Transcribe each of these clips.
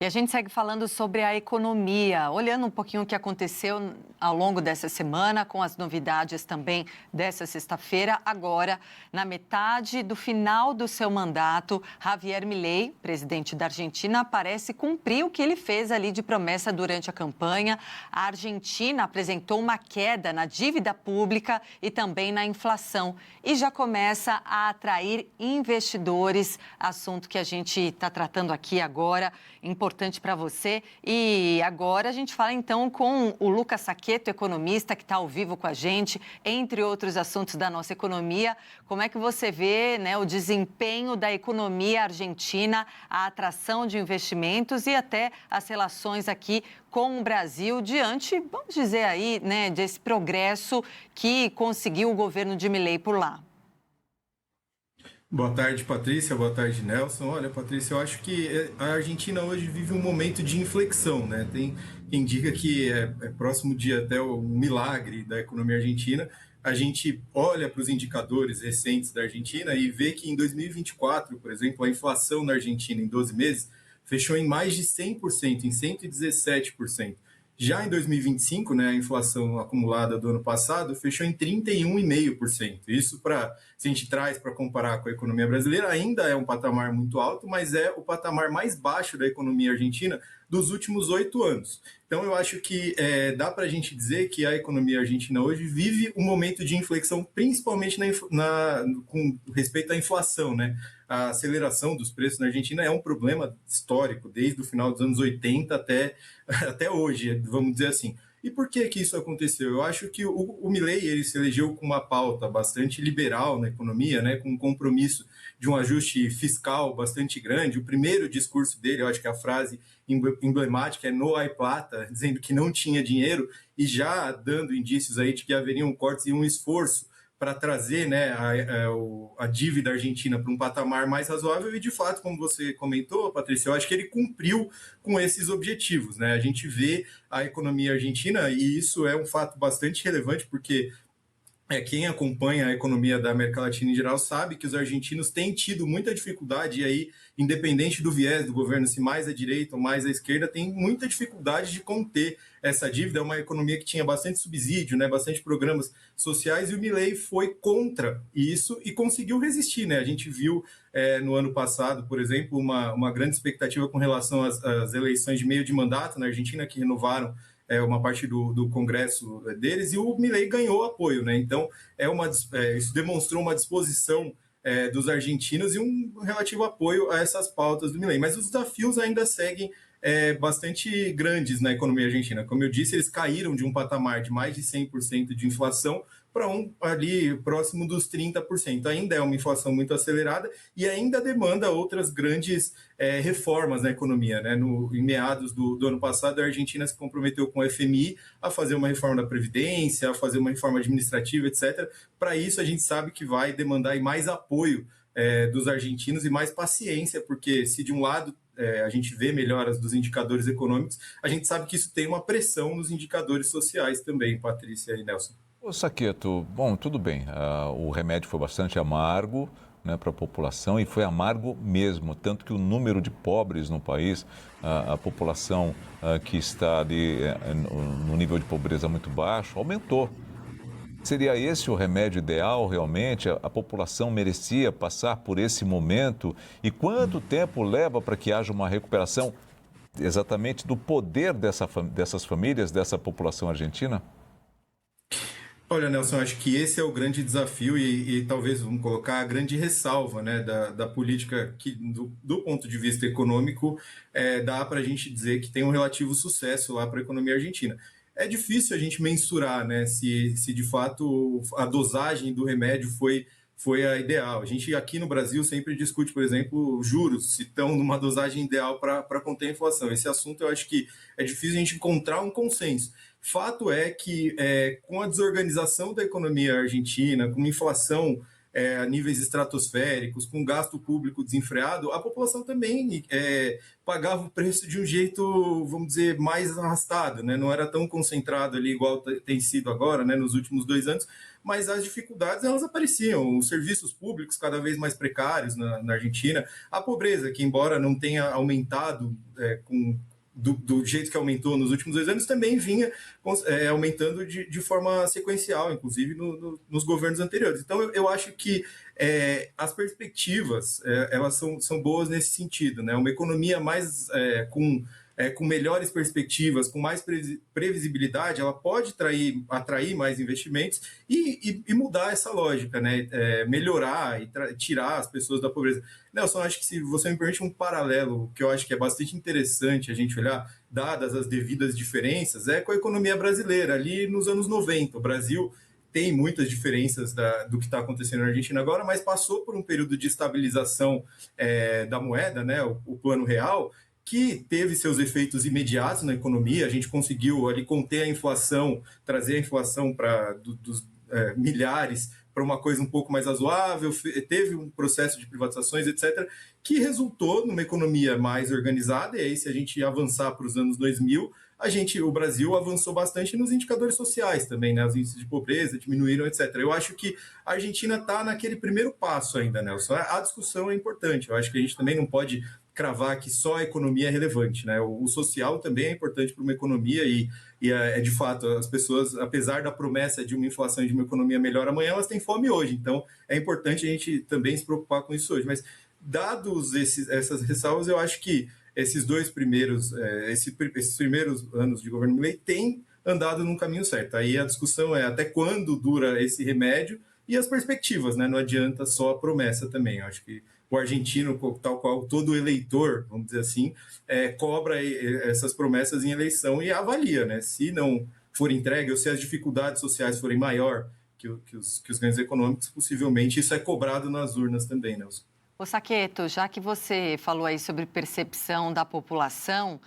E a gente segue falando sobre a economia, olhando um pouquinho o que aconteceu ao longo dessa semana, com as novidades também dessa sexta-feira. Agora, na metade do final do seu mandato, Javier Milei, presidente da Argentina, parece cumprir o que ele fez ali de promessa durante a campanha. A Argentina apresentou uma queda na dívida pública e também na inflação e já começa a atrair investidores, assunto que a gente está tratando aqui agora, importante para você. E agora a gente fala então com o Lucas Saccheto, economista, que está ao vivo com a gente, entre outros assuntos da nossa economia. Como é que você vê, né, o desempenho da economia argentina, a atração de investimentos e até as relações aqui com o Brasil diante, vamos dizer aí, né, desse progresso que conseguiu o governo de Milei por lá? Boa tarde, Patrícia. Boa tarde, Nelson. Olha, Patrícia, eu acho que a Argentina hoje vive um momento de inflexão, né? Tem quem diga que é próximo de até o milagre da economia argentina. A gente olha para os indicadores recentes da Argentina e vê que em 2024, por exemplo, a inflação na Argentina em 12 meses fechou em mais de 100%, em 117%. Já em 2025, né, a inflação acumulada do ano passado fechou em 31,5%. Isso, se a gente traz para comparar com a economia brasileira, ainda é um patamar muito alto, mas é o patamar mais baixo da economia argentina dos últimos 8 anos. Então, eu acho que dá para a gente dizer que a economia argentina hoje vive um momento de inflexão, principalmente com respeito à inflação, né? A aceleração dos preços na Argentina é um problema histórico, desde o final dos anos 80 até hoje, vamos dizer assim. E por que isso aconteceu? Eu acho que o Milei ele se elegeu com uma pauta bastante liberal na economia, né, com um compromisso de um ajuste fiscal bastante grande. O primeiro discurso dele, eu acho que a frase emblemática é "no hay plata", dizendo que não tinha dinheiro e já dando indícios aí de que haveriam cortes e um esforço para trazer, né, a dívida argentina para um patamar mais razoável e, de fato, como você comentou, Patrícia, eu acho que ele cumpriu com esses objetivos, né? A gente vê a economia argentina, e isso é um fato bastante relevante, porque quem acompanha a economia da América Latina em geral sabe que os argentinos têm tido muita dificuldade, e aí, independente do viés do governo, se mais à direita ou mais à esquerda, tem muita dificuldade de conter essa dívida. É uma economia que tinha bastante subsídio, né, bastante programas sociais, e o Milei foi contra isso e conseguiu resistir, né? A gente viu no ano passado, por exemplo, uma grande expectativa com relação às eleições de meio de mandato na Argentina, que renovaram uma parte do Congresso deles, e o Milei ganhou apoio, né? Então, isso demonstrou uma disposição dos argentinos e um relativo apoio a essas pautas do Milei. Mas os desafios ainda seguem bastante grandes na economia argentina. Como eu disse, eles caíram de um patamar de mais de 100% de inflação para ali próximo dos 30%. Ainda é uma inflação muito acelerada e ainda demanda outras grandes reformas na economia, né? Em meados do ano passado, a Argentina se comprometeu com o FMI a fazer uma reforma da Previdência, a fazer uma reforma administrativa, etc. Para isso, a gente sabe que vai demandar mais apoio dos argentinos e mais paciência, porque se de um lado a gente vê melhoras dos indicadores econômicos, a gente sabe que isso tem uma pressão nos indicadores sociais também, Patrícia e Nelson. Ô Saccheto, bom, tudo bem, o remédio foi bastante amargo, né, para a população, e foi amargo mesmo, tanto que o número de pobres no país, a população que está ali no nível de pobreza muito baixo, aumentou. Seria esse o remédio ideal realmente? A população merecia passar por esse momento? E quanto tempo leva para que haja uma recuperação exatamente do poder dessas famílias, dessa população argentina? Olha, Nelson, acho que esse é o grande desafio e talvez vamos colocar a grande ressalva, né, da política que, do ponto de vista econômico, dá para a gente dizer que tem um relativo sucesso lá para a economia argentina. É difícil a gente mensurar, né, se de fato a dosagem do remédio foi a ideal. A gente aqui no Brasil sempre discute, por exemplo, juros, se estão numa dosagem ideal para conter a inflação. Esse assunto eu acho que é difícil a gente encontrar um consenso. Fato é que com a desorganização da economia argentina, com uma inflação a níveis estratosféricos, com gasto público desenfreado, a população também pagava o preço de um jeito, vamos dizer, mais arrastado, né? Não era tão concentrado ali igual tem sido agora, né, nos últimos 2 anos, mas as dificuldades elas apareciam, os serviços públicos cada vez mais precários na Argentina, a pobreza, que embora não tenha aumentado do jeito que aumentou nos últimos 2 anos, também vinha aumentando de forma sequencial, inclusive nos governos anteriores. Então, eu acho que as perspectivas elas são boas nesse sentido, né? Uma economia mais com melhores perspectivas, com mais previsibilidade, ela pode atrair mais investimentos e mudar essa lógica, né? Melhorar e tirar as pessoas da pobreza. Nelson, acho que, se você me permite um paralelo, que eu acho que é bastante interessante a gente olhar, dadas as devidas diferenças, é com a economia brasileira, ali nos anos 90. O Brasil tem muitas diferenças do que está acontecendo na Argentina agora, mas passou por um período de estabilização da moeda, né? O plano real, que teve seus efeitos imediatos na economia. A gente conseguiu ali conter a inflação, trazer a inflação dos milhares para uma coisa um pouco mais razoável, teve um processo de privatizações, etc., que resultou numa economia mais organizada. E aí, se a gente avançar para os anos 2000, o Brasil avançou bastante nos indicadores sociais também, né? Os índices de pobreza diminuíram, etc. Eu acho que a Argentina está naquele primeiro passo ainda, Nelson. A discussão é importante. Eu acho que a gente também não pode cravar que só a economia é relevante, né? O social também é importante para uma economia e de fato, as pessoas, apesar da promessa de uma inflação e de uma economia melhor amanhã, elas têm fome hoje. Então, é importante a gente também se preocupar com isso hoje. Mas, dados essas ressalvas, eu acho que esses primeiros anos de governo Milei têm andado num caminho certo. Aí a discussão é até quando dura esse remédio e as perspectivas, né? Não adianta só a promessa também. Eu acho que o argentino, tal qual todo eleitor, vamos dizer assim, cobra essas promessas em eleição e avalia, né? Se não for entregue ou se as dificuldades sociais forem maior que os ganhos econômicos, possivelmente isso é cobrado nas urnas também, Nelson. Ô Saccheto, já que você falou aí sobre percepção da população,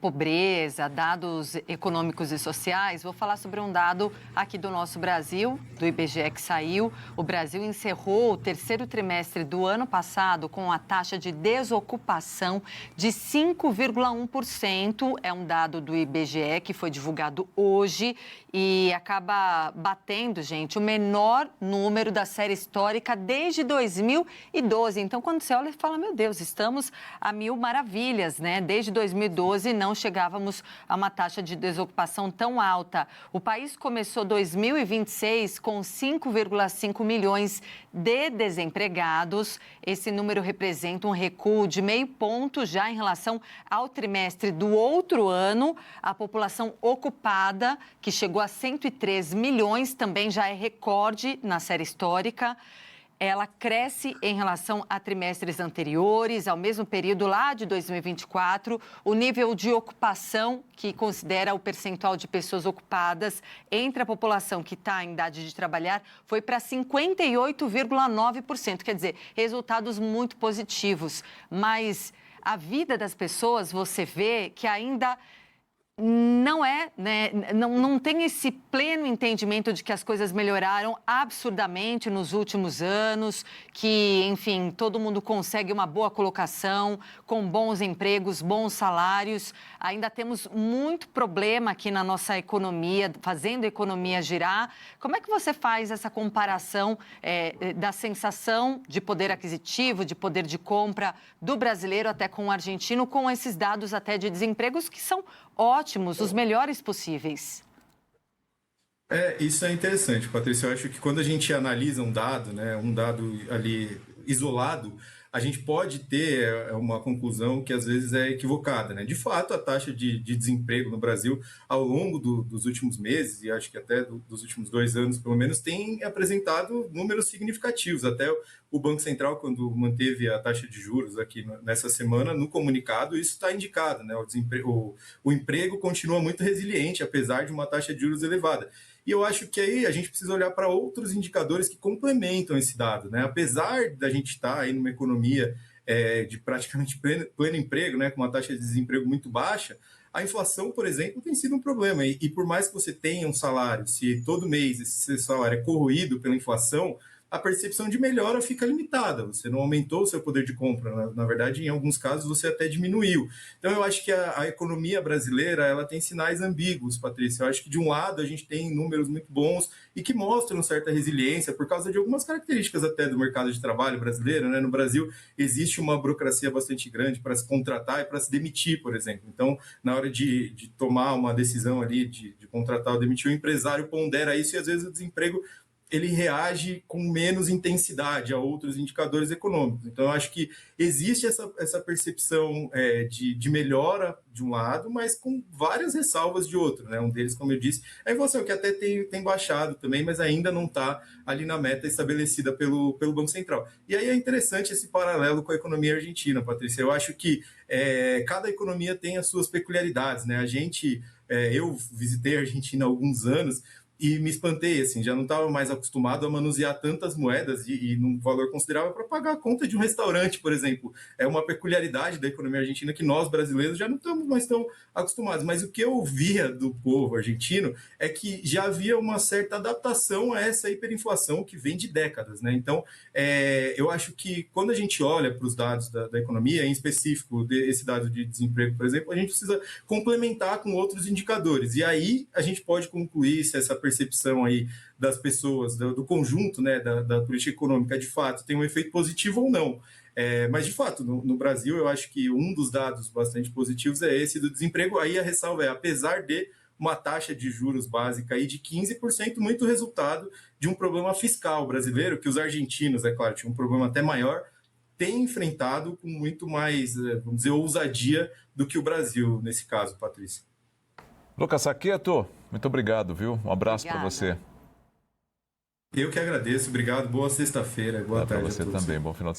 pobreza, dados econômicos e sociais, vou falar sobre um dado aqui do nosso Brasil, do IBGE que saiu. O Brasil encerrou o terceiro trimestre do ano passado com a taxa de desocupação de 5,1%. É um dado do IBGE que foi divulgado hoje e acaba batendo, gente, o menor número da série histórica desde 2012. Então, quando você olha e fala, meu Deus, estamos a mil maravilhas, né? Desde 2012 não chegávamos a uma taxa de desocupação tão alta. O país começou 2026 com 5,5 milhões de desempregados. Esse número representa um recuo de 0,5 ponto já em relação ao trimestre do outro ano. A população ocupada, que chegou a 103 milhões, também já é recorde na série histórica. Ela cresce em relação a trimestres anteriores, ao mesmo período lá de 2024. O nível de ocupação, que considera o percentual de pessoas ocupadas entre a população que está em idade de trabalhar, foi para 58,9%. Quer dizer, resultados muito positivos. Mas a vida das pessoas, você vê que ainda não né? Não tem esse pleno entendimento de que as coisas melhoraram absurdamente nos últimos anos, que, enfim, todo mundo consegue uma boa colocação, com bons empregos, bons salários. Ainda temos muito problema aqui na nossa economia, fazendo a economia girar. Como é que você faz essa comparação da sensação de poder aquisitivo, de poder de compra do brasileiro até com o argentino, com esses dados até de desempregos que são ótimos, os melhores possíveis? Isso é interessante, Patrícia. Eu acho que quando a gente analisa um dado, né, um dado ali isolado, a gente pode ter uma conclusão que às vezes é equivocada, né? De fato, a taxa de desemprego no Brasil, ao longo dos últimos meses, e acho que até dos últimos 2 anos, pelo menos, tem apresentado números significativos. Até o Banco Central, quando manteve a taxa de juros aqui nessa semana, no comunicado, isso está indicado, né? O emprego continua muito resiliente, apesar de uma taxa de juros elevada. E eu acho que aí a gente precisa olhar para outros indicadores que complementam esse dado, né? Apesar da gente estar aí numa economia de praticamente pleno emprego, né, com uma taxa de desemprego muito baixa, a inflação, por exemplo, tem sido um problema. E por mais que você tenha um salário, se todo mês esse salário é corroído pela inflação, a percepção de melhora fica limitada. Você não aumentou o seu poder de compra, na verdade, em alguns casos, você até diminuiu. Então, eu acho que a economia brasileira ela tem sinais ambíguos, Patrícia. Eu acho que, de um lado, a gente tem números muito bons e que mostram certa resiliência por causa de algumas características até do mercado de trabalho brasileiro, né? No Brasil, existe uma burocracia bastante grande para se contratar e para se demitir, por exemplo. Então, na hora de tomar uma decisão ali de contratar ou demitir, o empresário pondera isso e, às vezes, o desemprego ele reage com menos intensidade a outros indicadores econômicos. Então, eu acho que existe essa percepção de melhora de um lado, mas com várias ressalvas de outro, né? Um deles, como eu disse, é a inflação, que até tem baixado também, mas ainda não está ali na meta estabelecida pelo Banco Central. E aí é interessante esse paralelo com a economia argentina, Patrícia. Eu acho que cada economia tem as suas peculiaridades, né? Eu visitei a Argentina há alguns anos, e me espantei, assim, já não estava mais acostumado a manusear tantas moedas e num valor considerável para pagar a conta de um restaurante, por exemplo. É uma peculiaridade da economia argentina que nós, brasileiros, já não estamos mais tão acostumados. Mas o que eu via do povo argentino é que já havia uma certa adaptação a essa hiperinflação que vem de décadas, né? Então, eu acho que quando a gente olha para os dados da economia, em específico esse dado de desemprego, por exemplo, a gente precisa complementar com outros indicadores. E aí a gente pode concluir se essa percepção aí das pessoas, do conjunto, né, da política econômica, de fato, tem um efeito positivo ou não. Mas, de fato, no Brasil, eu acho que um dos dados bastante positivos é esse do desemprego. Aí a ressalva apesar de uma taxa de juros básica aí de 15%, muito resultado de um problema fiscal brasileiro, que os argentinos, é claro, tinham um problema até maior, têm enfrentado com muito mais, vamos dizer, ousadia do que o Brasil, nesse caso, Patrícia. Lucas Saccheto, muito obrigado, viu? Um abraço para você. Eu que agradeço, obrigado. Boa sexta-feira, boa tarde para você também, bom final de semana.